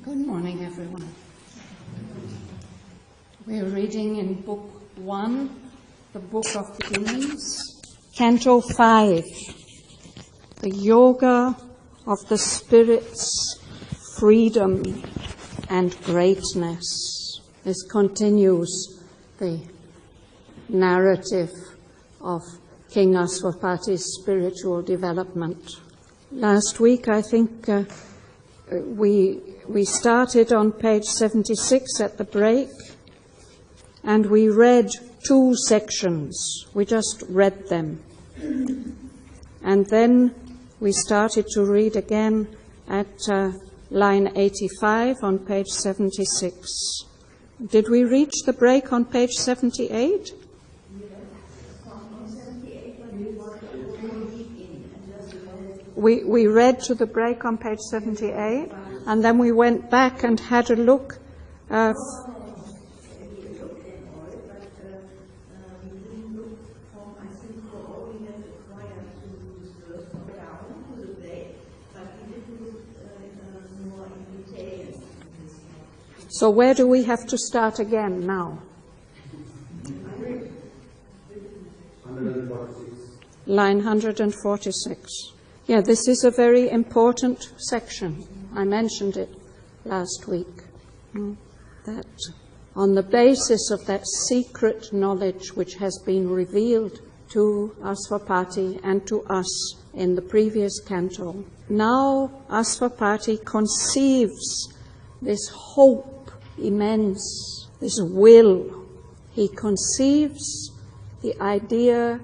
Good morning, everyone. We're reading in Book 1, the Book of Beginnings, Canto 5, the Yoga of the Spirit's Freedom and Greatness. This continues the narrative of King Aswapati's spiritual development. Last week, I think we started on page 76 at the break, and we read 2 sections. We just read them. And then we started to read again at line 85 on page 76. Did we reach the break on page 78? We read to the break on page 78, and then we went back and had a look. So where do we have to start again now? 146. Line 146. Yeah, this is a very important section. I mentioned it last week. That on the basis of that secret knowledge which has been revealed to Aswapati and to us in the previous canto, now Aswapati conceives this hope immense, this will. He conceives the idea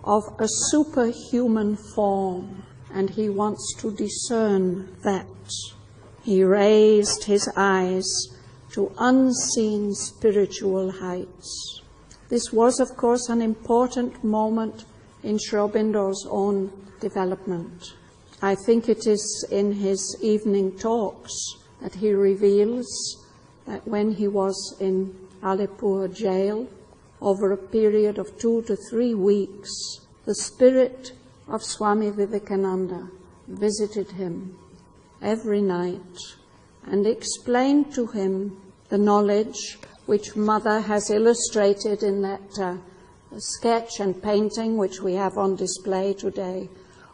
of a superhuman form, and he wants to discern that. He raised his eyes to unseen spiritual heights. This was, of course, an important moment in Aurobindo'S own development. I think it is in his evening talks that he reveals that when he was in Alipur jail, over a period of 2 to 3 weeks, the spirit of Swami Vivekananda visited him every night and explained to him the knowledge which Mother has illustrated in that sketch and painting which we have on display today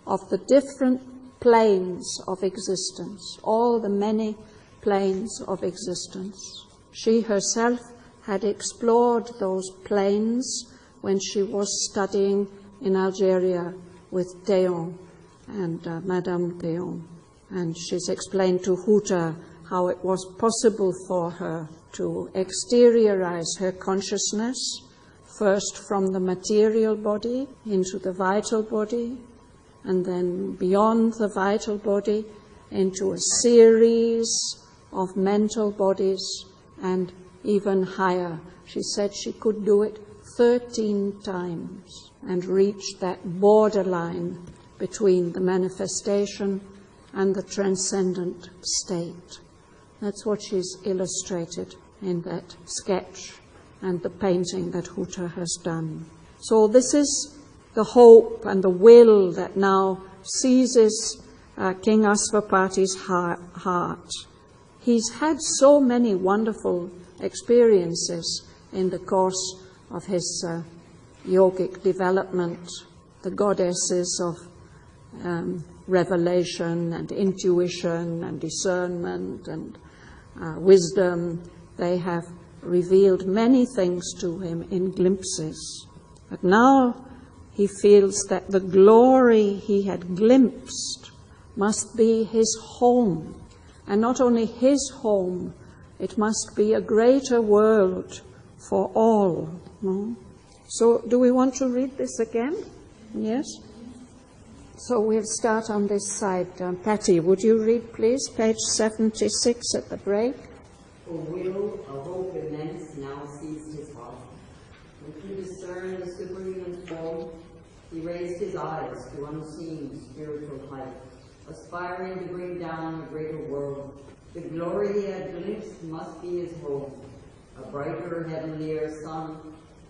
of the different planes of existence, all the many planes of existence. She herself had explored those planes when she was studying in Algeria with Théon and Madame Théon. And she's explained to Huta how it was possible for her to exteriorize her consciousness, first from the material body into the vital body, and then beyond the vital body into a series of mental bodies, and even higher. She said she could do it 13 times and reach that borderline between the manifestation and the transcendent state. That's what she's illustrated in that sketch and the painting that Huta has done. So this is the hope and the will that now seizes King Aswapati's heart. He's had so many wonderful experiences in the course of his yogic development, the goddesses of revelation and intuition and discernment and wisdom. They have revealed many things to him in glimpses. But now he feels that the glory he had glimpsed must be his home. And not only his home, it must be a greater world for all. No? So do we want to read this again? Yes? So we'll start on this side. Patty, would you read, please, page 76 at the break? For will, a hope immense now seized his heart. And to discern the superhuman form, he raised his eyes to unseen spiritual height, aspiring to bring down a greater world. The glory he had glimpsed must be his home. A brighter, heavenlier sun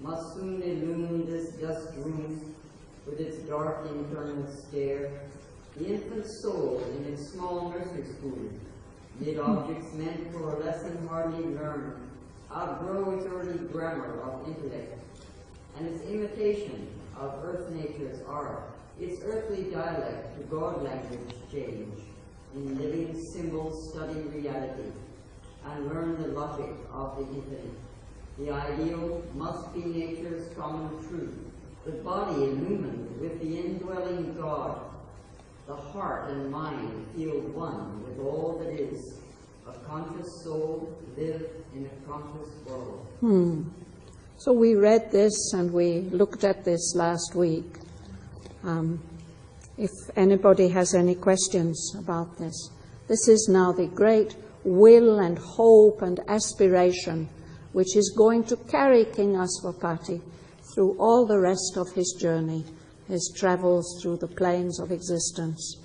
must soon illume this dusk room with its dark internal stair. The infant soul in its small nursery school mid objects meant for a lesson hardly learned, outgrow its early grammar of intellect, and its imitation of earth nature's art, its earthly dialect to God language change, in living symbols study reality, and learn the logic of the infinite. The ideal must be nature's common truth, the body illumined with the indwelling God, the heart and mind feel one with all that is. A conscious soul live in a conscious world. So we read this and we looked at this last week. If anybody has any questions about this, this is now the great will and hope and aspiration which is going to carry King Aswapati through all the rest of his journey, his travels through the planes of existence,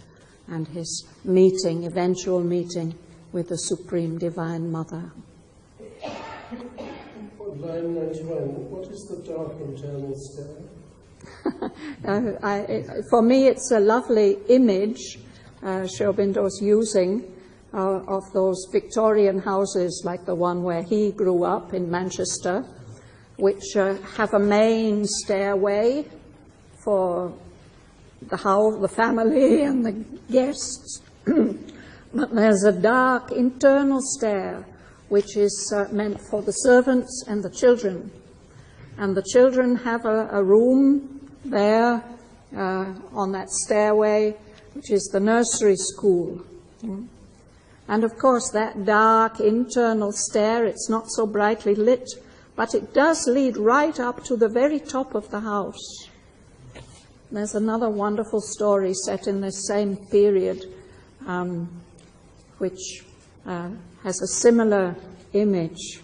and his meeting, eventual meeting with the Supreme Divine Mother. Line 91, what is the dark internal stair? For me, it's a lovely image Aurobindo'S using of those Victorian houses like the one where he grew up in Manchester, which have a main stairway for the house, the family and the guests. But there's a dark internal stair which is meant for the servants and the children. And the children have a room there on that stairway, which is the nursery school. And of course, that dark internal stair, it's not so brightly lit, but it does lead right up to the very top of the house. There's another wonderful story set in this same period, which has a similar image,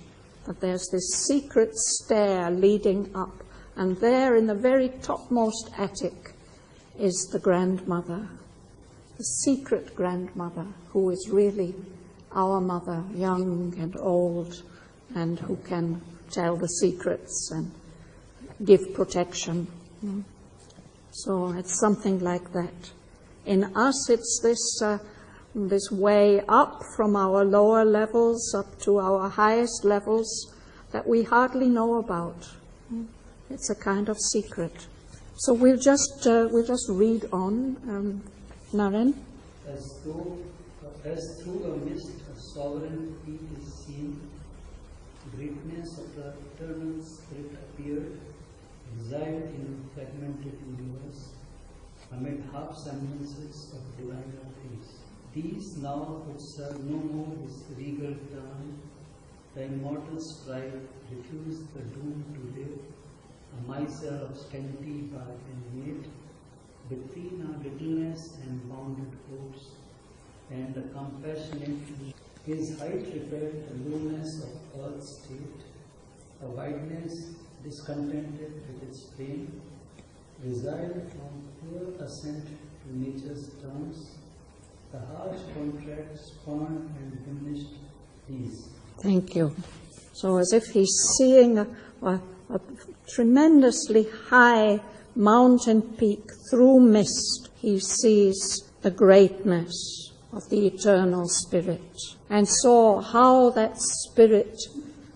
that there's this secret stair leading up, and there in the very topmost attic is the grandmother, the secret grandmother, who is really our mother, young and old, and who can tell the secrets and give protection. So it's something like that. In us, it's this way up from our lower levels up to our highest levels that we hardly know about. It's a kind of secret. So we'll just read on, Naren. As through a mist a sovereign peak is seen, greatness of the eternal spirit appeared, exiled in fragmented universe, amid half semblances of divine things. These now would serve no more his regal turn. The immortal sprite refused the doom to live, a miser of scanty bark and mate, between our littleness and bounded hopes, and a compassionate his height repaired the lowness of earth's state, a wideness discontented with its pain, resigned from poor ascent to nature's terms, the harsh contract spurned and diminished these. Thank you. So as if he's seeing a tremendously high mountain peak through mist, he sees the greatness of the eternal spirit and saw how that spirit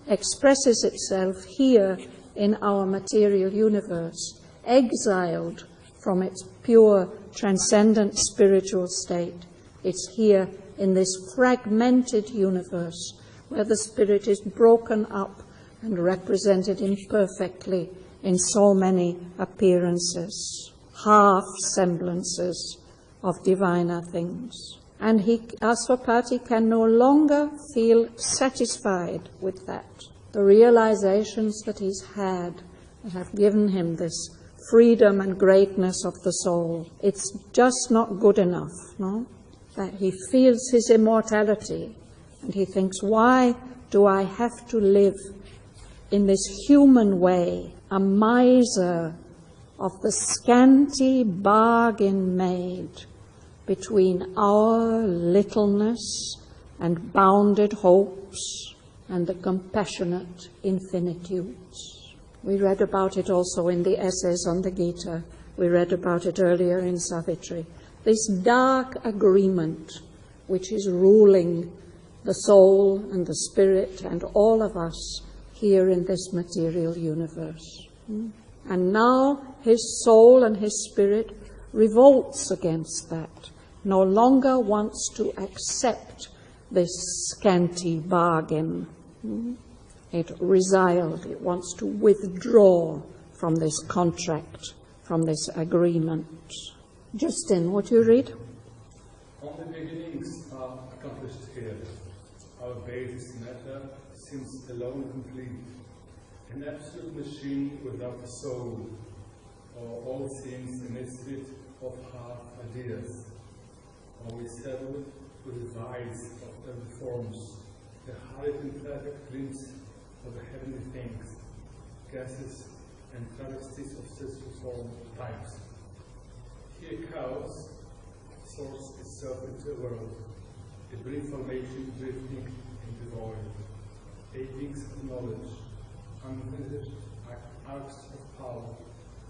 expresses itself here in our material universe, exiled from its pure, transcendent spiritual state. It's here in this fragmented universe where the spirit is broken up and represented imperfectly in so many appearances, half semblances of diviner things. And Aswapati can no longer feel satisfied with that. The realizations that he's had have given him this freedom and greatness of the soul. It's just not good enough, no? That he feels his immortality and he thinks, why do I have to live in this human way, a miser of the scanty bargain made between our littleness and bounded hopes and the compassionate infinitudes. We read about it also in the essays on the Gita. We read about it earlier in Savitri. This dark agreement which is ruling the soul and the spirit and all of us here in this material universe. And now his soul and his spirit revolts against that, no longer wants to accept this scanty bargain. It resiled, it wants to withdraw from this contract, from this agreement. Justin, what you read? Only beginnings are accomplished here. Our basis matter seems alone complete. An absolute machine without a soul, or all seems a misfit of half ideas. Or we settle with the vice of every forms, the hurried imperfect glimpse of the heavenly things, gases and travesties of sensual form types. Here chaos source itself into a world, a brief formation drifting into the void, apings of knowledge, unfinished arcs of power,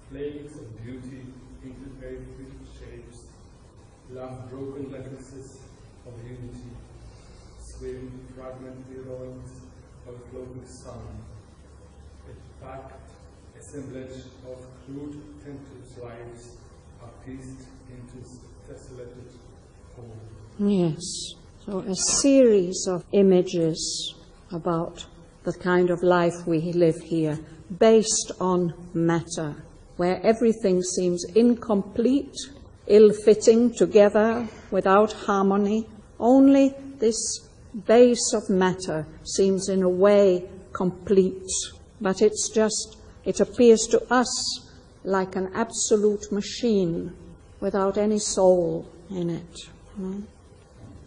flakes of beauty into earthly shapes, love-broken necklaces of unity, swim fragmentary ruins of a floating sun, a packed assemblage of crude tentative lives are pieced into tessellated whole. Yes, so a series of images about the kind of life we live here, based on matter, where everything seems incomplete, ill-fitting together, without harmony. Only this base of matter seems in a way complete, but it appears to us like an absolute machine without any soul in it.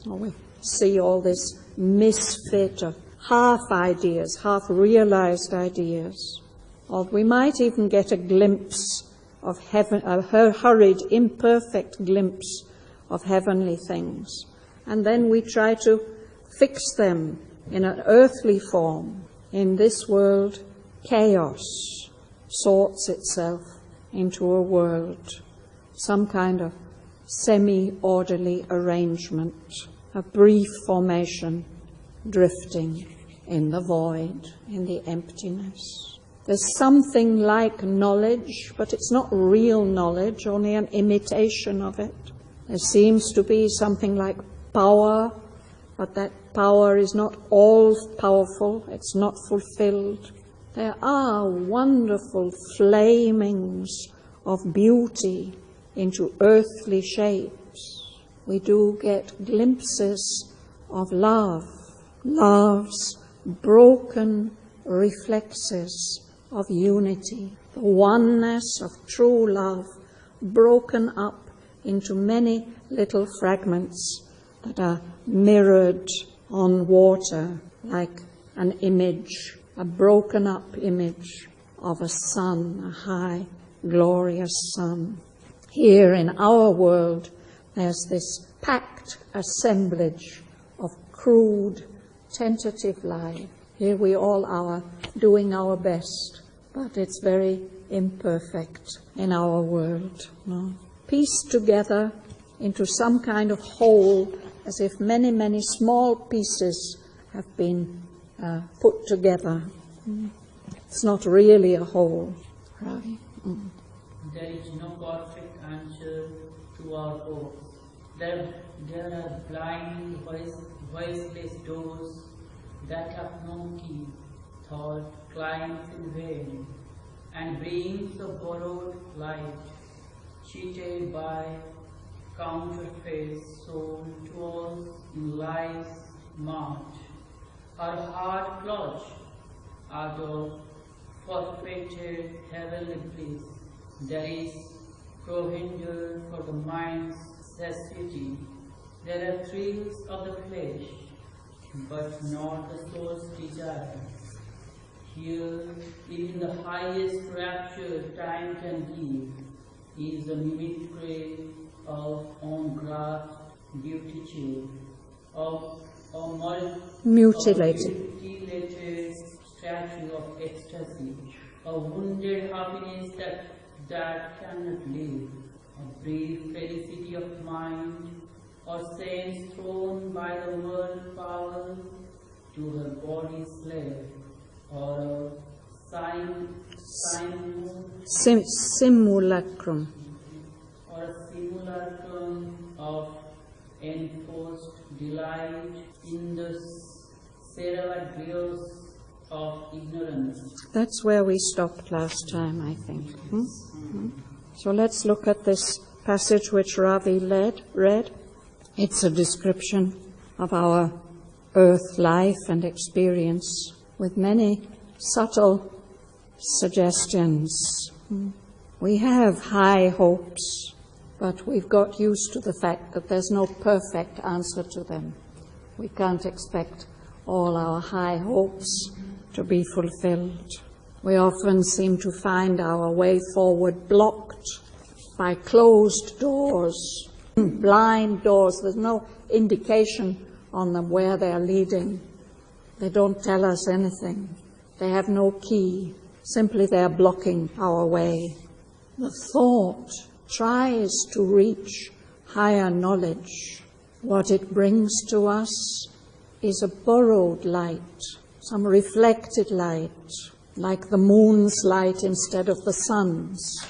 Or we see all this misfit of half ideas, half realized ideas. Or we might even get a glimpse of heaven, a hurried, imperfect glimpse of heavenly things. And then we try to fix them in an earthly form. In this world, chaos sorts itself into a world, some kind of semi-orderly arrangement, a brief formation drifting in the void, in the emptiness. There's something like knowledge, but it's not real knowledge, only an imitation of it. There seems to be something like power, but that power is not all-powerful, it's not fulfilled. There are wonderful flamings of beauty into earthly shapes. We do get glimpses of love, love's broken reflexes of unity, the oneness of true love broken up into many little fragments that are mirrored on water like an image, a broken up image of a sun, a high, glorious sun. Here in our world, there's this packed assemblage of crude, tentative life. Here we all are doing our best, but it's very imperfect in our world. No? Pieced together into some kind of whole, as if many, many small pieces have been put together. It's not really a whole, right? There is no perfect answer to our hopes. There are blind, voiceless doors that have no key. Thought climbs in vain and brings a borrowed light, cheated by counterfeit soul towards life's march. Our heart clutch out of forfeited heavenly bliss. There is provender for the mind's satiety. There are thrills of the flesh, but not the soul's desire. Here, even the highest rapture time can give is a mimicry of ungrasped beautitude, of a mutilated statue of ecstasy, a wounded happiness that cannot live, a brief felicity of mind, or saints thrown by the world power to her body slave, or a simulacrum. Or a simulacrum of enforced delight in the seraglio's of ignorance. That's where we stopped last time, I think. So let's look at this passage which Ravi read. It's a description of our earth life and experience with many subtle suggestions. We have high hopes, but we've got used to the fact that there's no perfect answer to them. We can't expect all our high hopes to be fulfilled. We often seem to find our way forward blocked by closed doors, blind doors. There's no indication on them where they're leading. They don't tell us anything. They have no key. Simply they're blocking our way. The thought tries to reach higher knowledge. What it brings to us is a borrowed light, some reflected light, like the moon's light instead of the sun's.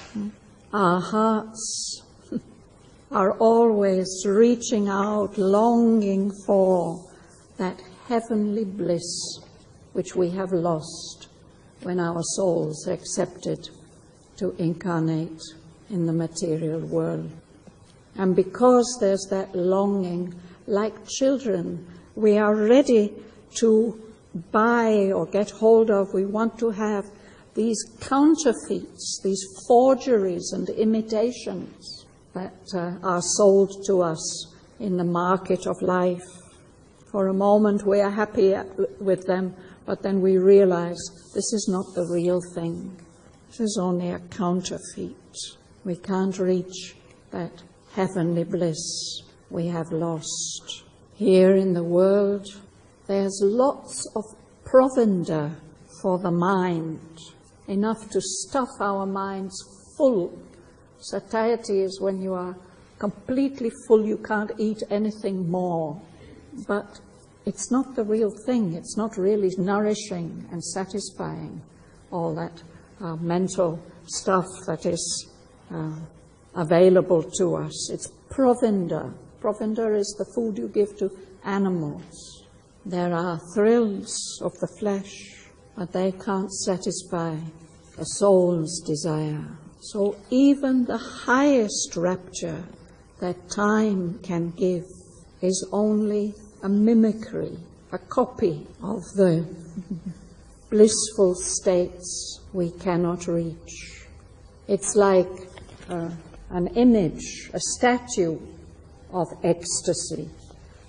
Our hearts are always reaching out, longing for that heavenly bliss which we have lost when our souls accepted to incarnate in the material world. And because there's that longing, like children, we are ready to buy or get hold of, we want to have these counterfeits, these forgeries and imitations that are sold to us in the market of life. For a moment we are happy with them, but then we realize this is not the real thing. This is only a counterfeit. We can't reach that heavenly bliss we have lost. Here in the world, there's lots of provender for the mind, enough to stuff our minds full. Satiety is when you are completely full, you can't eat anything more. But it's not the real thing. It's not really nourishing and satisfying, all that mental stuff that is available to us. It's provender. Provender is the food you give to animals. There are thrills of the flesh, but they can't satisfy the soul's desire. So even the highest rapture that time can give is only a mimicry, a copy of the blissful states we cannot reach. It's like an image, a statue of ecstasy.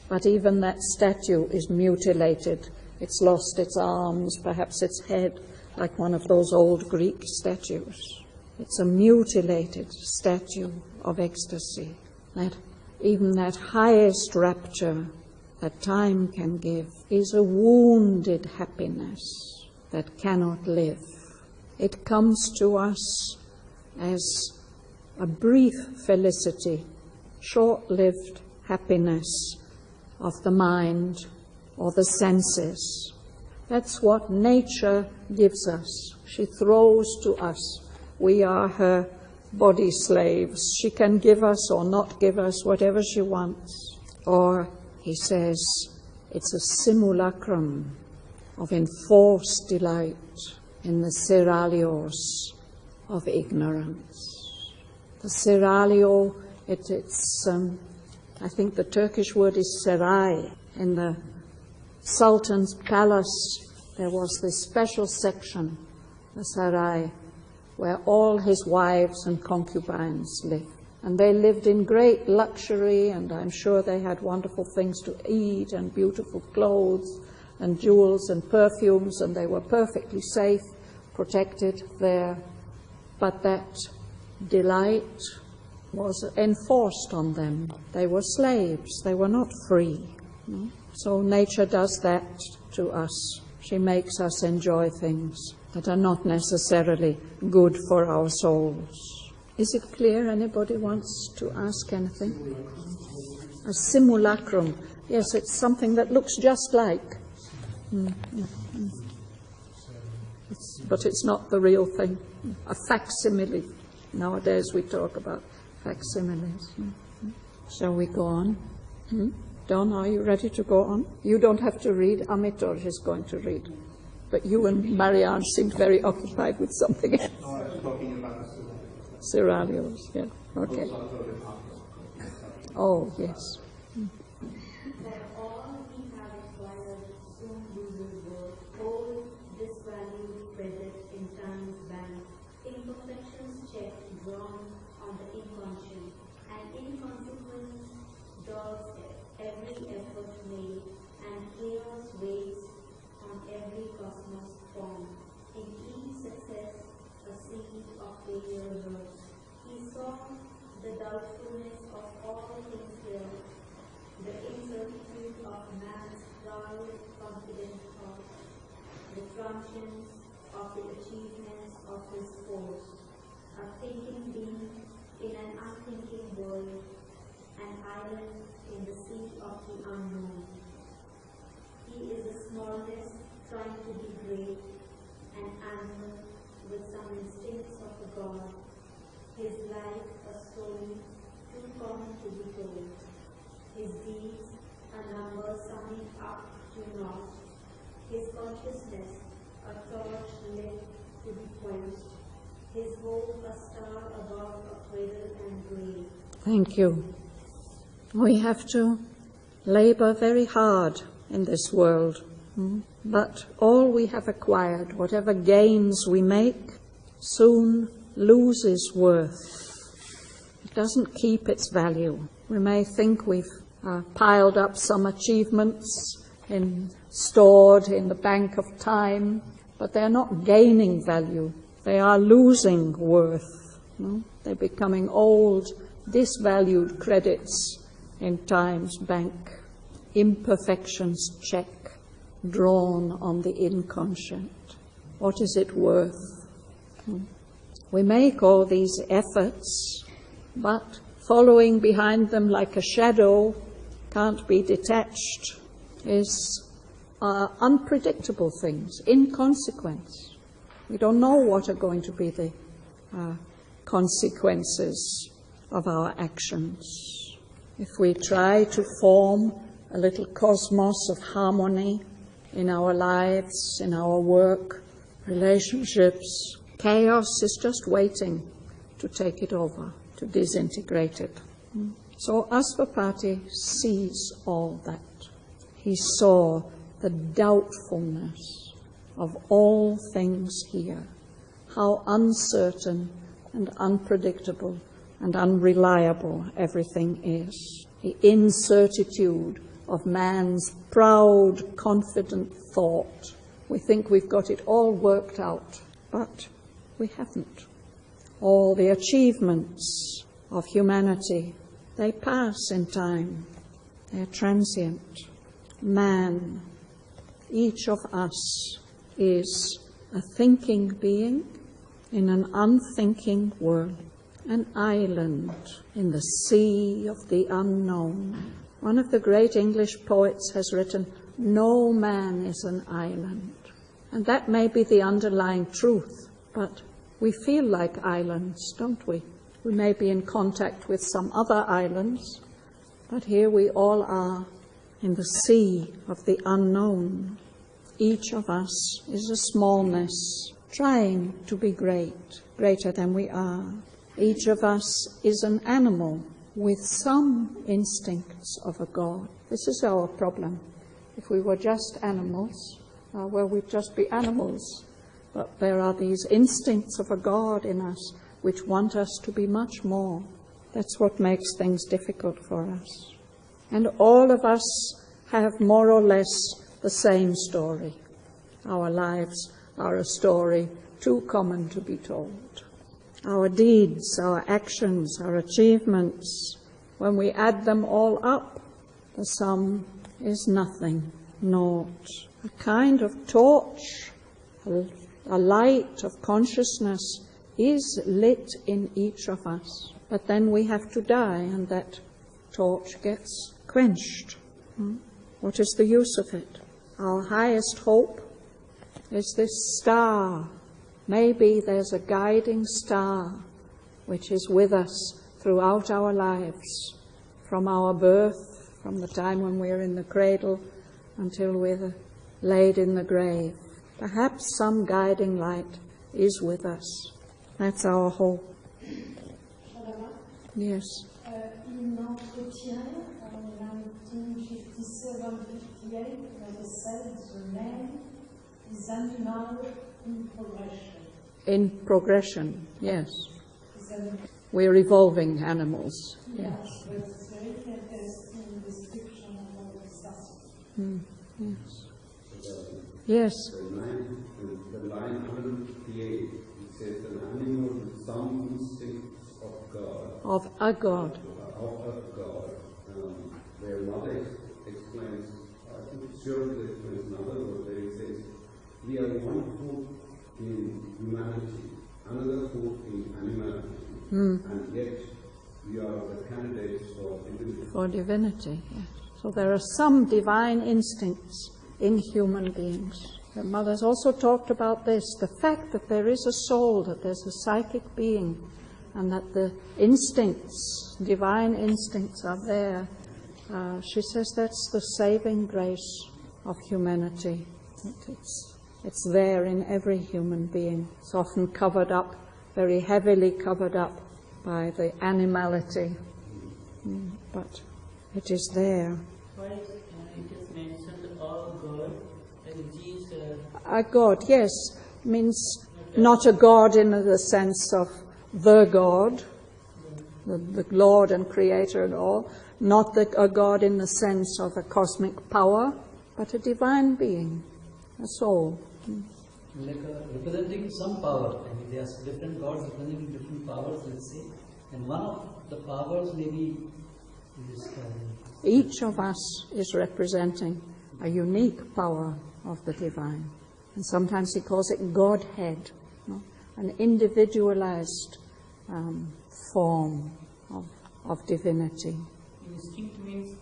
But even that statue is mutilated. It's lost its arms, perhaps its head, like one of those old Greek statues. It's a mutilated statue of ecstasy. That even that highest rapture that time can give is a wounded happiness that cannot live. It comes to us as a brief felicity, short-lived happiness of the mind or the senses. That's what nature gives us. She throws to us. We are her body slaves. She can give us or not give us whatever she wants. Or, he says, it's a simulacrum of enforced delight in the seraglios of ignorance. The seraglio, it's I think the Turkish word is saray. In the Sultan's palace, there was this special section, the saray, where all his wives and concubines lived. And they lived in great luxury, and I'm sure they had wonderful things to eat and beautiful clothes and jewels and perfumes, and they were perfectly safe, protected there. But that delight was enforced on them. They were slaves. They were not free. So nature does that to us. She makes us enjoy things that are not necessarily good for our souls. Is it clear? Anybody wants to ask anything? A simulacrum. Yes, it's something that looks just like. But it's not the real thing. A facsimile. Nowadays we talk about facsimiles. Shall we go on? Don, are you ready to go on? You don't have to read. Amitor is going to read. But you and Marianne seemed very occupied with something else. I was talking about the Siralios, yeah. Okay. Oh, yes. That all we have acquired soon loses worth, hold this value credit in time's bank, imperfections checked, drawn on the inconscient, and in consequence dogs every effort made, and chaos waits on every cosmos form. In each success, a seed of failure lurks. He saw the doubtfulness of all things here, the incertitude of man's proud, confident thought, the transience of the achievements of his force, a thinking being in an unthinking world, an island in the sea of the unknown. He is the smallest, trying to be great, an animal with some instincts of a god. His life a story too common to be told. His deeds a number summing up to naught. His consciousness a torch lit to be quenched. His hope a star above a cradle and grave. Thank you. We have to labor very hard in this world, but all we have acquired, whatever gains we make, soon loses worth. It doesn't keep its value. We may think we've piled up some achievements stored in the bank of time, but they're not gaining value. They are losing worth. They're becoming old, disvalued credits in time's bank. Imperfections check, drawn on the inconscient. What is it worth? We make all these efforts, but following behind them like a shadow, can't be detached, is unpredictable things, inconsequence. We don't know what are going to be the consequences of our actions. If we try to form a little cosmos of harmony in our lives, in our work, relationships, chaos is just waiting to take it over, to disintegrate it. So Asvapati sees all that. He saw the doubtfulness of all things here, how uncertain and unpredictable and unreliable everything is. The incertitude of man's proud, confident thought. We think we've got it all worked out, but we haven't. All the achievements of humanity, they pass in time. They're transient. Man, each of us, is a thinking being in an unthinking world, an island in the sea of the unknown. One of the great English poets has written, "No man is an island." And that may be the underlying truth, but we feel like islands, don't we? We may be in contact with some other islands, but here we all are in the sea of the unknown. Each of us is a smallness, trying to be great, greater than we are. Each of us is an animal with some instincts of a god. This is our problem. If we were just animals, well, we'd just be animals. But there are these instincts of a god in us which want us to be much more. That's what makes things difficult for us. And all of us have more or less the same story. Our lives are a story too common to be told. Our deeds, our actions, our achievements, when we add them all up, the sum is nothing, naught. A kind of torch, a light of consciousness is lit in each of us. But then we have to die, and that torch gets quenched. What is the use of it? Our highest hope is this star. Maybe there's a guiding star which is with us throughout our lives, from our birth, from the time when we're in the cradle until we're laid in the grave. Perhaps some guiding light is with us. That's our hope. Shraddhavan, Yes. in entretien, in 1957-58, they said the name is animal in progression. In progression, yes. Is an- We're evolving animals. Yes, but it's very interesting description of what is that. Yes. Yes. The line 158, it says an animal with some instincts of God. Of a God. Of a God. Where Mother explains, I think surely explains another word where it says, we are one foot in humanity, another foot in animality, and yet we are the candidates for divinity. For divinity, yes. So there are some divine instincts in human beings. The Mother's also talked about this, the fact that there is a soul, that there's a psychic being, and that the instincts, divine instincts are there. She says that's the saving grace of humanity. It's there in every human being. It's often covered up, very heavily covered up by the animality. But it is there. Why it is mentioned all God and Jesus? A God, yes, means not a God in the sense of the God, the Lord and Creator and all, not a God in the sense of a cosmic power, but a divine being, a soul. Like representing some power. I mean, there are different gods representing different powers, let's say, and one of the powers may be this. Each of us is representing a unique power of the divine. And sometimes he calls it Godhead, an individualized form of divinity. Instinct means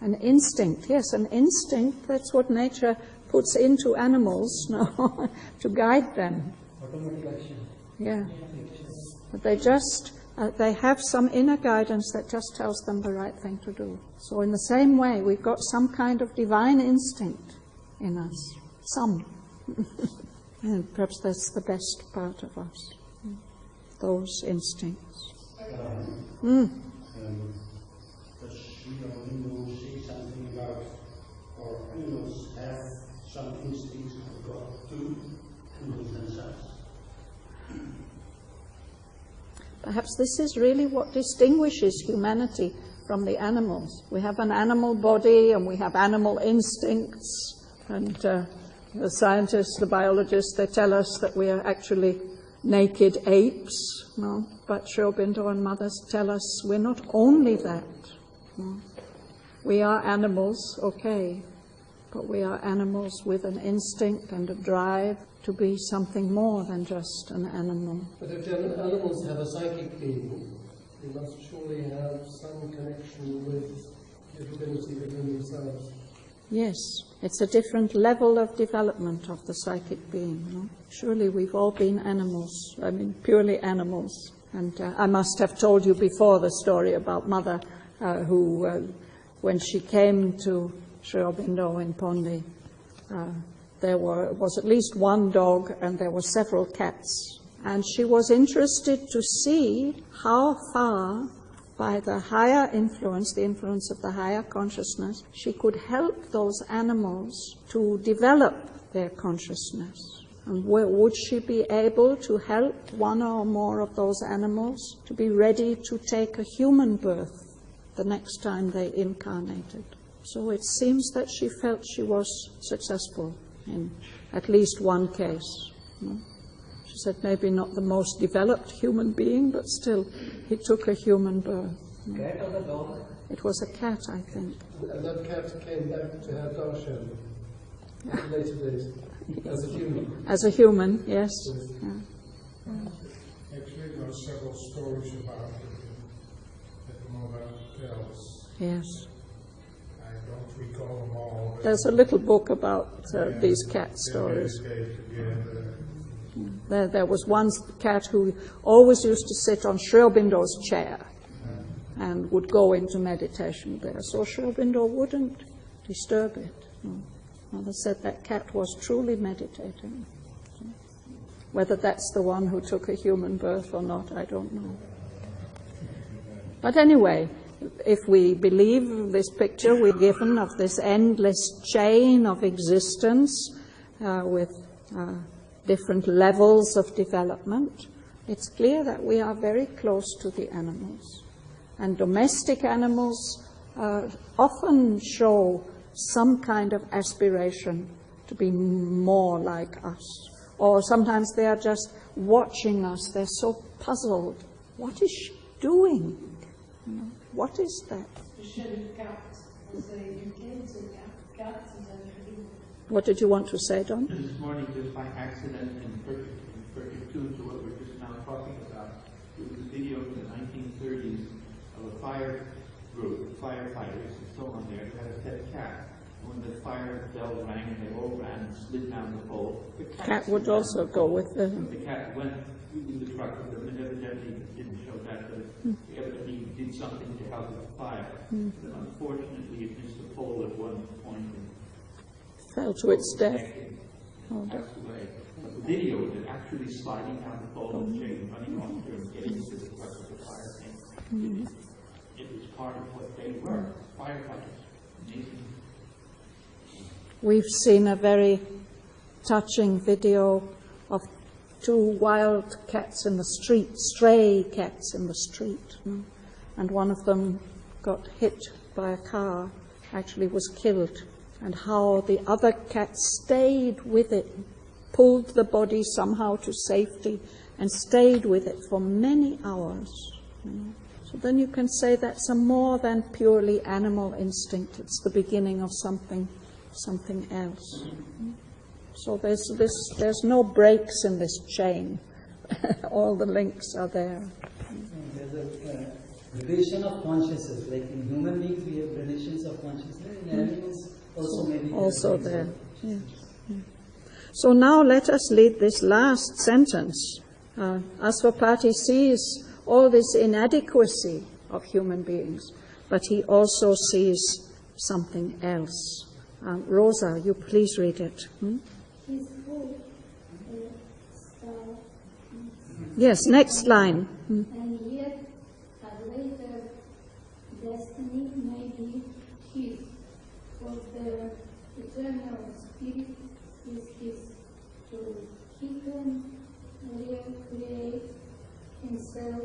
An instinct, yes, an instinct, that's what nature puts into animals to guide them. Automatic action. Yeah. But they just, they have some inner guidance that just tells them the right thing to do. So in the same way, we've got some kind of divine instinct in us. Some. And perhaps that's the best part of us. Those instincts. Does Auroville say something about our animals have some instincts of God too, animals themselves? Perhaps this is really what distinguishes humanity from the animals. We have an animal body and we have animal instincts, and the scientists, the biologists, they tell us that we are actually naked apes, but Aurobindo and Mothers tell us we're not only that. We are animals, okay, but we are animals with an instinct and a drive to be something more than just an animal. But if animals have a psychic being, they must surely have some connection with the divinity within themselves. Yes, it's a different level of development of the psychic being. Surely we've all been animals, I mean purely animals. And I must have told you before the story about Mother who, when she came to Sri Aurobindo in Pondi, there was at least one dog and there were several cats. And she was interested to see how far, by the higher influence, the influence of the higher consciousness, she could help those animals to develop their consciousness. And would she be able to help one or more of those animals to be ready to take a human birth the next time they incarnated? So it seems that she felt she was successful in at least one case. She said maybe not the most developed human being, but still he took a human birth. Cat or the dog? It was a cat, I think. And that cat came back to have darshan in later days, as a human. As a human, yes. Yeah. Actually, there are several stories about it. That Mother themselves. Yes. I don't recall them all. But There's a little book about these cat stories. There was one cat who always used to sit on Aurobindo'S chair and would go into meditation there. So Aurobindo wouldn't disturb it. Mother said that cat was truly meditating. Whether that's the one who took a human birth or not, I don't know. But anyway, if we believe this picture we're given of this endless chain of existence with different levels of development, it's clear that we are very close to the animals. And domestic animals often show some kind of aspiration to be more like us. Or sometimes they are just watching us. They're so puzzled. What is she doing? You know, what is that? What did you want to say, Don? This morning, just by accident and perfect tune to what we're just now talking about, it was a video from the 1930s of a fire group, firefighters and so on there, who had a pet cat. When the fire bell rang and they all ran and slid down the pole, the cat would also go with them. The cat went in the truck with them and evidently didn't show that, but evidently did something to help with the fire. But unfortunately, it missed the pole at one point and fell to its death. Passed away. But the video of it actually sliding down the pole and running off through and getting into the truck of the fire thing. It was part of what they were, firefighters. Amazing. We've seen a very touching video of two wild cats in the street, stray cats in the street. And one of them got hit by a car, actually was killed. And how the other cat stayed with it, pulled the body somehow to safety, and stayed with it for many hours. So then you can say that's a more than purely animal instinct. It's the beginning of something else. So there's no breaks in this chain. All the links are there. There's a gradation of consciousness. Like in human beings, we have gradations of consciousness. In animals, also maybe. Also there. Yeah. So now let us read this last sentence. Asvapati sees all this inadequacy of human beings, but he also sees something else. Rosa, you please read it. Yes, next line. And yet, a later destiny may be his, for the eternal spirit is his, to he can recreate himself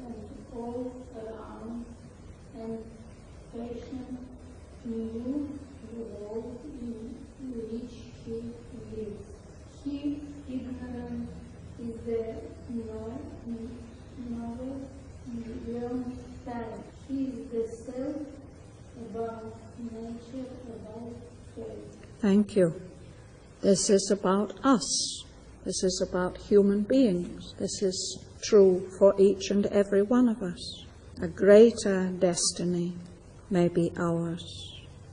and all around and fashion new the world in which he lives. He, ignorant, is the novel talent. He is the self about nature, about faith. Thank you. This is about us. This is about human beings. This is true for each and every one of us. A greater destiny may be ours.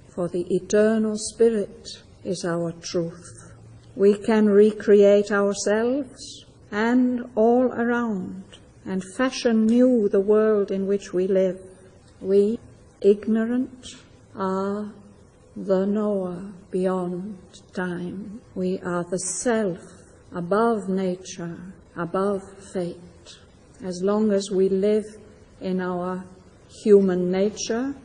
For the eternal spirit is our truth. We can recreate ourselves and all around and fashion new the world in which we live. We, ignorant, are the knower beyond time. We are the self above nature, above fate. As long as we live in our human nature,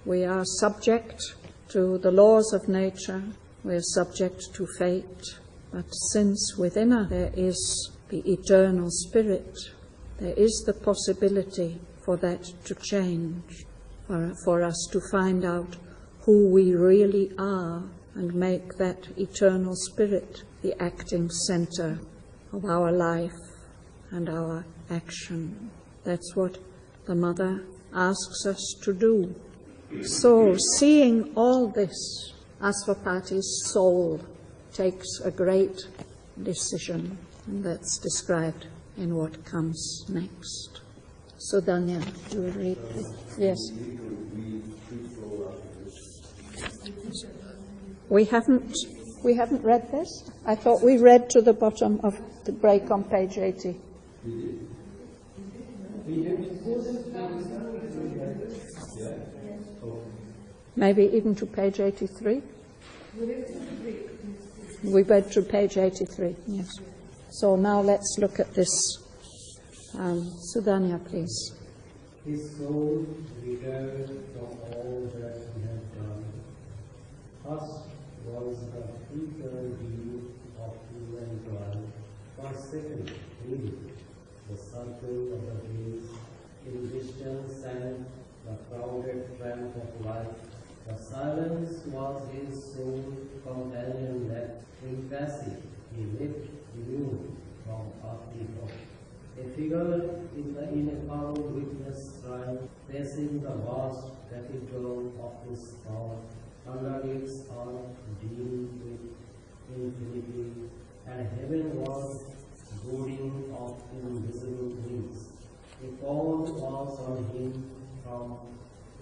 we are subject to the laws of nature, we are subject to fate. But since within us there is the eternal spirit, there is the possibility for that to change, for us to find out who we really are and make that eternal spirit the acting center of our life and our action. That's what the Mother asks us to do. So, seeing all this, Asvapati's soul takes a great decision, and that's described in what comes next. Sudanya, do you read? Yes. We haven't read this? I thought we read to the bottom of the break on page 80. Maybe even to page 83? We read to page 83, yes. So now let's look at this. Sudanya, please. His soul returned from all that he had done. First was the eternal view of human trial. For second, the circle of the days, in distance and the crowded tramp of life. The silence was his sole companion left impassive. He lived illume from earthly hope. A figure in the ineffable witness shrine, facing the vast cathedral of his thought, under its arch dealing with infinity, and heaven was brooding of invisible wings. A call was on him from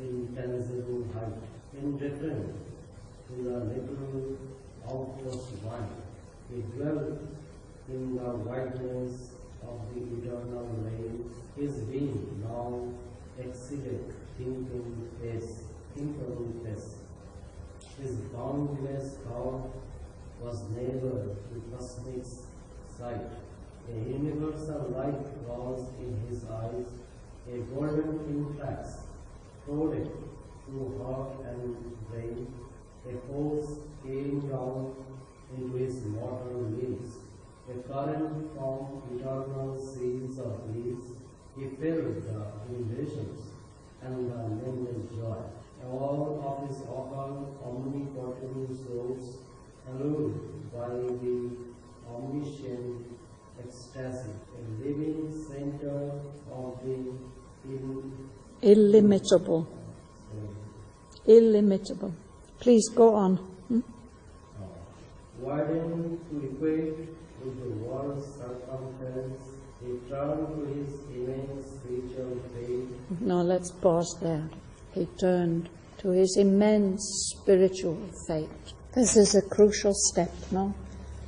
intangible height, indifferent to the little outpost wide. He dwelt in the wideness of the eternal rain, his being now exceeded thinking face. His boundless thought was never to cosmic sight. A universal light was in his eyes, a golden influx floated through heart and brain. A force came down into his mortal limbs. A current from eternal seas of bliss. He filled the invasions and the nameless joy. All of his omnipotent souls, allured by the omniscient ecstasy, a living center of the illimitable. Illimitable. Please go on. Widened to equate with the world's circumference, he turned to his immense spiritual faith. No, let's pause there. He turned to his immense spiritual fate. This is a crucial step, no?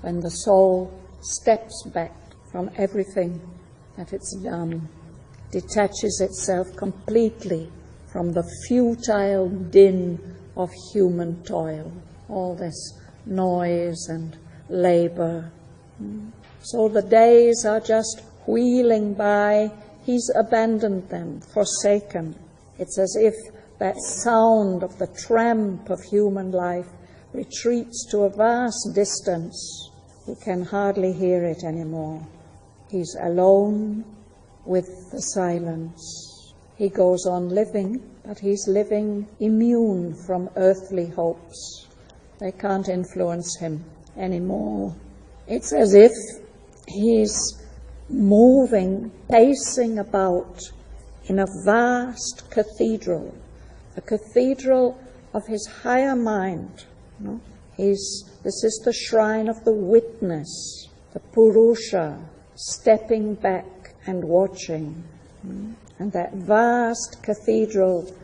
When the soul steps back from everything that it's done, detaches itself completely from the futile din of human toil, all this noise and labor. So the days are just wheeling by. He's abandoned them, forsaken. It's as if that sound of the tramp of human life retreats to a vast distance. He can hardly hear it anymore. He's alone with the silence. He goes on living, but he's living immune from earthly hopes. They can't influence him anymore. It's as if he's moving, pacing about in a vast cathedral, a cathedral of his higher mind. No? This is the shrine of the witness, the Purusha, stepping back and watching. And that vast cathedral,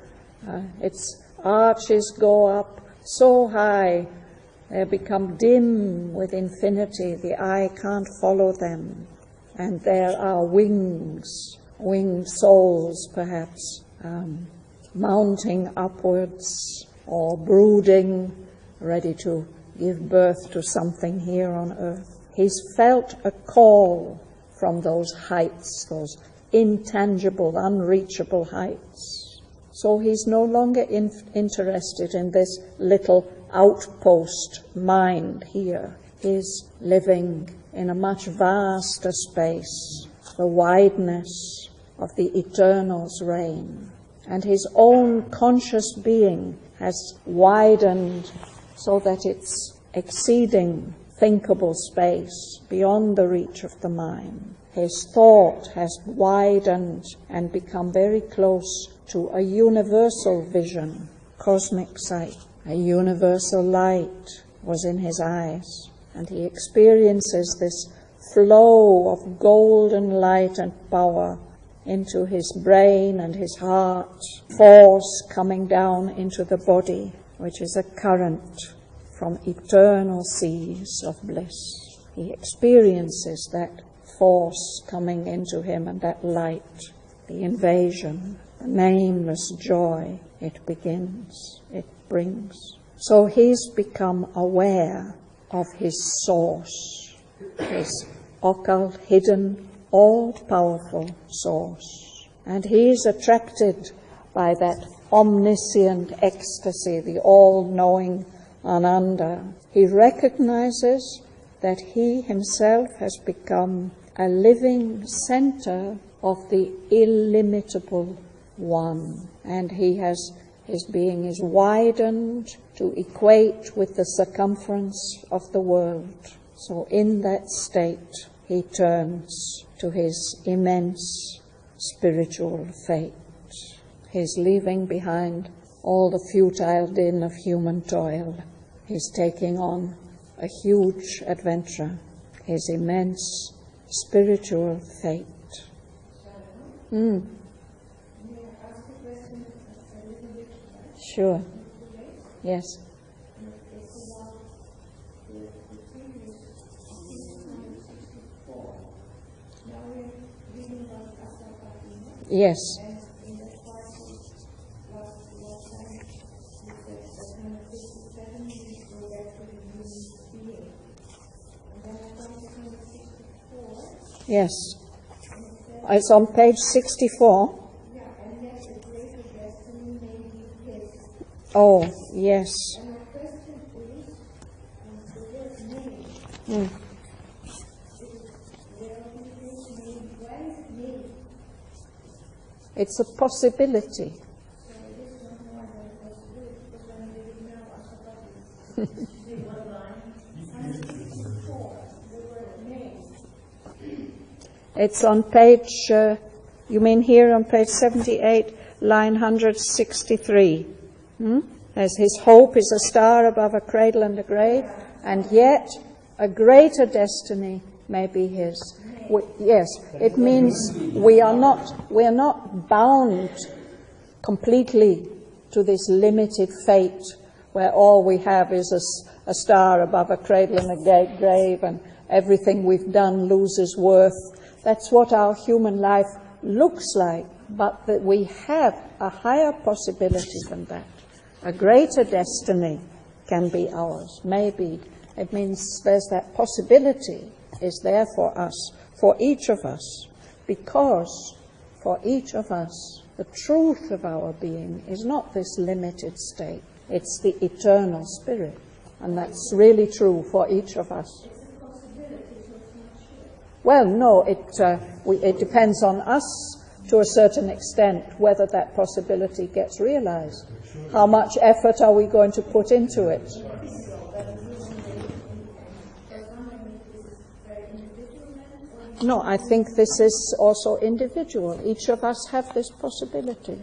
its arches go up so high, they become dim with infinity. The eye can't follow them. And there are wings, winged souls perhaps, mounting upwards or brooding, ready to give birth to something here on earth. He's felt a call from those heights, those intangible, unreachable heights. So he's no longer interested in this little outpost mind here. He's living in a much vaster space, the wideness of the Eternal's reign. And his own conscious being has widened so that it's exceeding thinkable space, beyond the reach of the mind. His thought has widened and become very close to a universal vision, cosmic sight. A universal light was in his eyes, and he experiences this flow of golden light and power into his brain and his heart, force coming down into the body, which is a current from eternal seas of bliss. He experiences that force coming into him and that light, the invasion, the nameless joy it begins, it brings. So he's become aware of his source, his occult, hidden, all-powerful source. And he's attracted by that omniscient ecstasy, the all-knowing Ananda. He recognizes that he himself has become a living center of the illimitable One, and his being is widened to equate with the circumference of the world. So in that state, he turns to his immense spiritual fate. He's leaving behind all the futile din of human toil. He's taking on a huge adventure, his immense spiritual fate. Sure. Yes. Yes. Yes. It's on page 64. Oh, yes. It's a possibility. It's on page, you mean here on page 78, line 163. As his hope is a star above a cradle and a grave, and yet a greater destiny may be his. Yes, it means we are not bound completely to this limited fate where all we have is a star above a cradle and a grave, and everything we've done loses worth. That's what our human life looks like, but that we have a higher possibility than that. A greater destiny can be ours, maybe. It means there's that possibility is there for us, for each of us, because for each of us, the truth of our being is not this limited state. It's the eternal spirit, and that's really true for each of us. Well, no, it depends on us to a certain extent whether that possibility gets realized. How much effort are we going to put into it? No, I think this is also individual. Each of us have this possibility.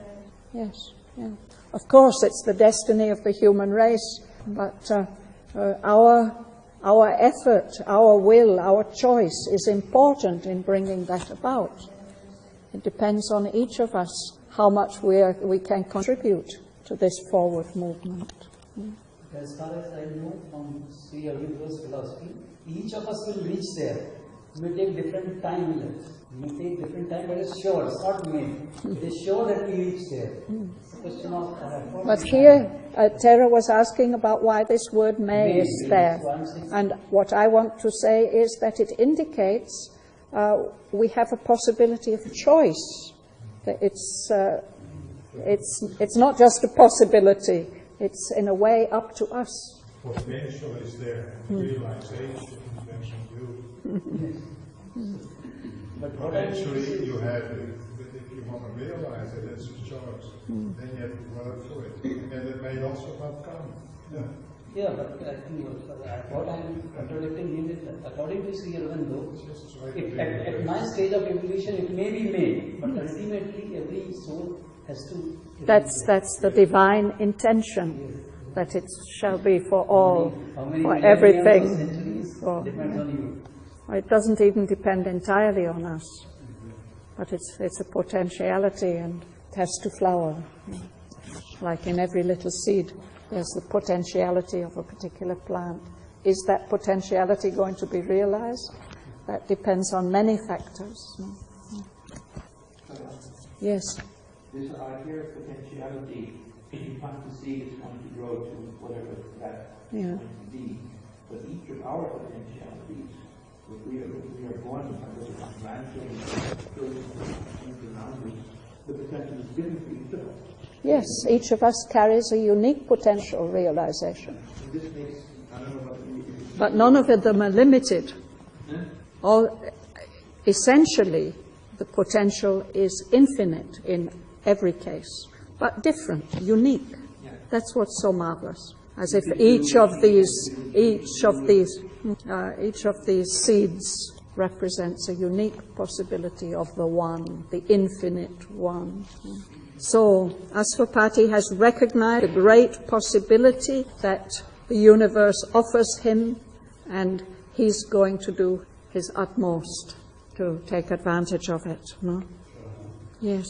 Yes, yeah. Of course, it's the destiny of the human race, but our effort, our will, our choice is important in bringing that about. It depends on each of us how much we can contribute to this forward movement. As far as I know from Sri Aurobindo'S philosophy, each of us will reach there. It may take different time, but it's sure, it's not made. It is sure that we reach there. It's a question of But here, Tara was asking about why this word may is there. And what I want to say is that it indicates we have a possibility of choice. That it's not just a possibility, it's in a way up to us. Potential is there, realization, intention, will. But potentially you have it, but if you want to realize it, it's a choice. Then you have to work for it, and it may also not come. Yeah, but I think what I am contradicting in it, according to Sri Aurobindo, at my stage of evolution it may be made, but ultimately every soul has to... That's the divine intention, that it shall be for all, for everything. Depends on you. It doesn't even depend entirely on us. but it's a potentiality and it has to flower. Like in every little seed, there's the potentiality of a particular plant. Is that potentiality going to be realized? That depends on many factors. Yes? This idea of potentiality, you want to see it's going to grow to whatever that is going to be. But each of our potentialities, if we are born with gradually things around us, the potential is different for each of us. Yes, each of us carries a unique potential realization. This makes, I don't know what but none of them are limited. Essentially, the potential is infinite in every case, but different, unique. That's what's so marvelous. As if each of these seeds represents a unique possibility of the one, the infinite one. So, Asvapati has recognized the great possibility that the universe offers him, and he's going to do his utmost to take advantage of it. No? Yes.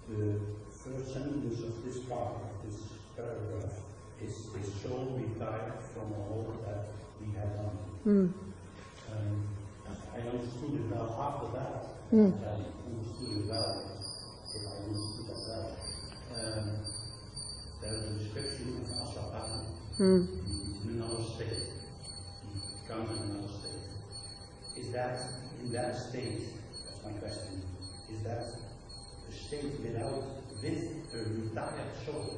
The first sentence of this part, of this paragraph, is so retired from all that we have done. I understood it now after that. I understood it well. If I understood that well. There is a description of Asvapati in another state. He comes in another state. Is that, in that state, that's my question, is that a state with a retired soul?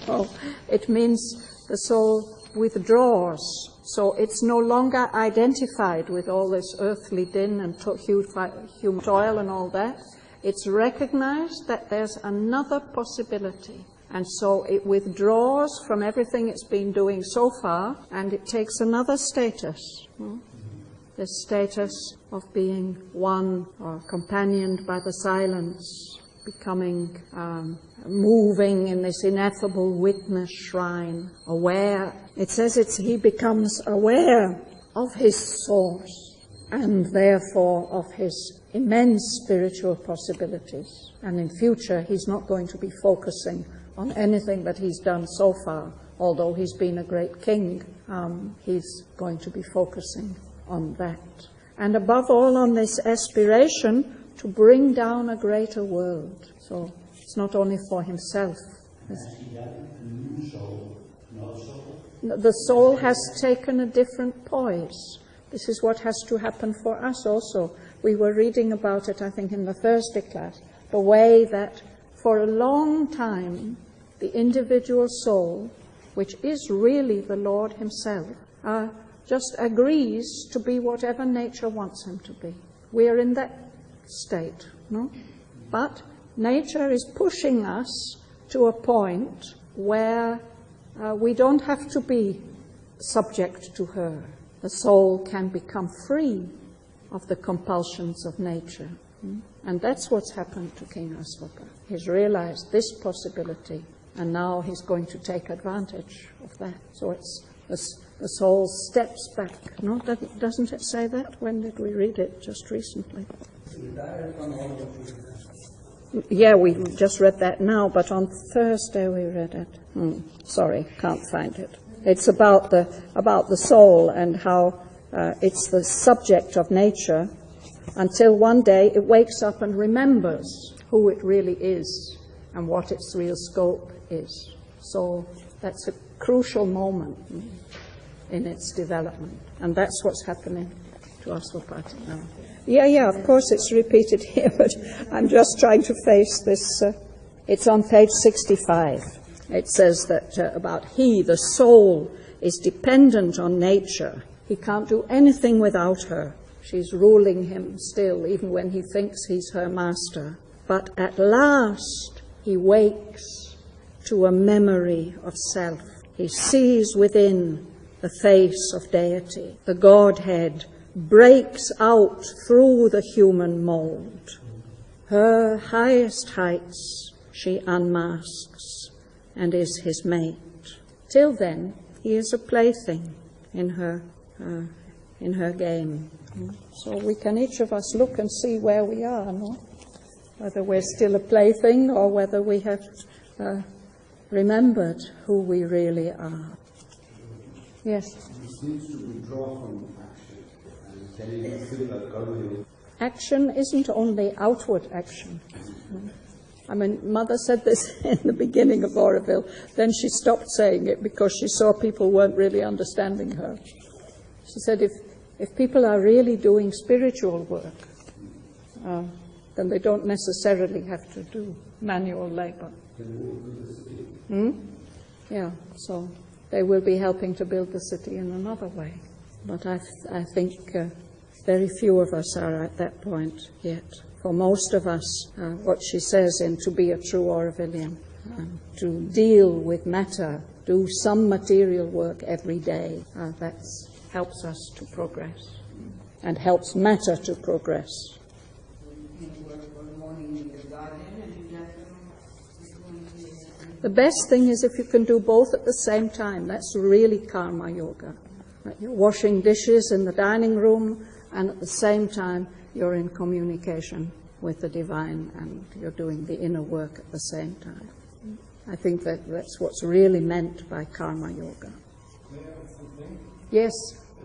No, it means the soul withdraws. So it's no longer identified with all this earthly din and human toil and all that. It's recognized that there's another possibility. And so it withdraws from everything it's been doing so far, and it takes another status. The status of being one or companioned by the silence, becoming, moving in this ineffable witness shrine, aware. It says he becomes aware of his source and therefore of his immense spiritual possibilities. And in future, he's not going to be focusing on anything that he's done so far. Although he's been a great king, he's going to be focusing on that. And above all, on this aspiration to bring down a greater world. So it's not only for himself. The soul has taken a different poise. This is what has to happen for us also. We were reading about it, I think, in the Thursday class, the way that for a long time the individual soul, which is really the Lord himself, just agrees to be whatever nature wants him to be. We are in that state, no? But nature is pushing us to a point where we don't have to be subject to her. The soul can become free of the compulsions of nature. And that's what's happened to King Asvapa. He's realized this possibility, and now he's going to take advantage of that. So it's the soul steps back. No, doesn't it say that? When did we read it? Just recently. Yeah, we just read that now, but on Thursday we read it. Sorry, can't find it. It's about the soul and how it's the subject of nature until one day it wakes up and remembers who it really is and what its real scope is. So that's a crucial moment in its development, and that's what's happening to Asvapati now. Yeah, of course it's repeated here, but I'm just trying to face this. It's on page 65. It says that about the soul, is dependent on nature. He can't do anything without her. She's ruling him still, even when he thinks he's her master. But at last he wakes to a memory of self. He sees within the face of deity. The Godhead breaks out through the human mold. Her highest heights she unmasks and is his mate. Till then, he is a plaything in in her game. So we can each of us look and see where we are, no? Whether we're still a plaything or whether we have remembered who we really are. Yes? It seems to withdraw from action. And can you be similar currently? Action isn't only outward action. I mean, Mother said this in the beginning of Auroville. Then she stopped saying it because she saw people weren't really understanding her. She said if people are really doing spiritual work, then they don't necessarily have to do manual labor. Yeah, so they will be helping to build the city in another way. But I think very few of us are at that point yet. For most of us, what she says in To Be a True Aurovillian, to deal with matter, do some material work every day, that helps us to progress and helps matter to progress. The best thing is if you can do both at the same time. That's really karma yoga. Right? You're washing dishes in the dining room, and at the same time you're in communication with the divine and you're doing the inner work at the same time. I think that's what's really meant by karma yoga. May I add something? Yes.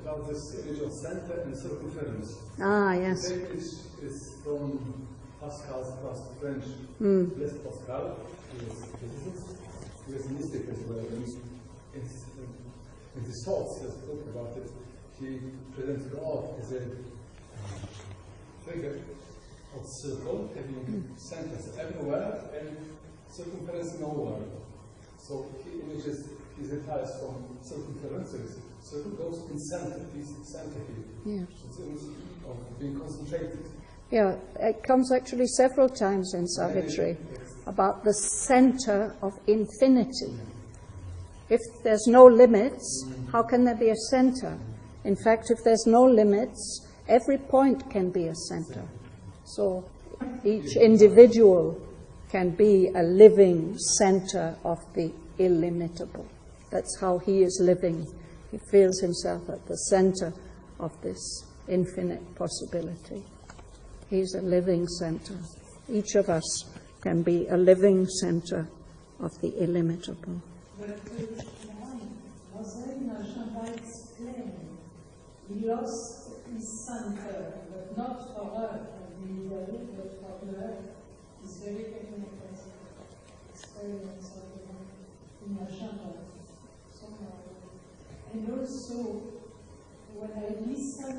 About this image of center and circumference. Ah, yes. The image is from Pascal's class of French. Blaise Pascal, he was a physicist, he was a mystic as well. In his thoughts, he has talked about it, he presents God as a figure of circle, having centers everywhere and circumference nowhere. So he images his entire from circumferences. Circle goes in center, he's center here. Yeah. So it's an image of being concentrated. Yeah, it comes actually several times in Savitri about the center of infinity. If there's no limits, how can there be a center? In fact, if there's no limits, every point can be a center. So each individual can be a living center of the illimitable. That's how he is living. He feels himself at the center of this infinite possibility. He's a living center. Each of us can be a living center of the illimitable. He lost his center, but not for her, but for her. It's very technical experience in a chamber. And also, when I listen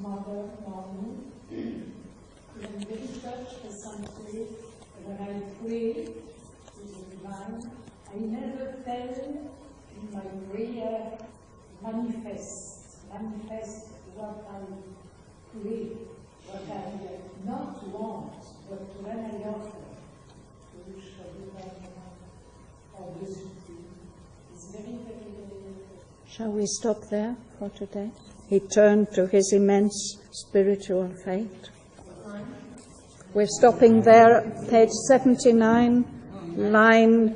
Mother morning, I'm very touched with something. When I pray to the divine, I never tell in my prayer manifest what I pray, what I not want, but when I offer to Shraddhavan or the Supreme. It's very, very, very. Shall we stop there for today? He turned to his immense spiritual fate. We're stopping there at page 79, line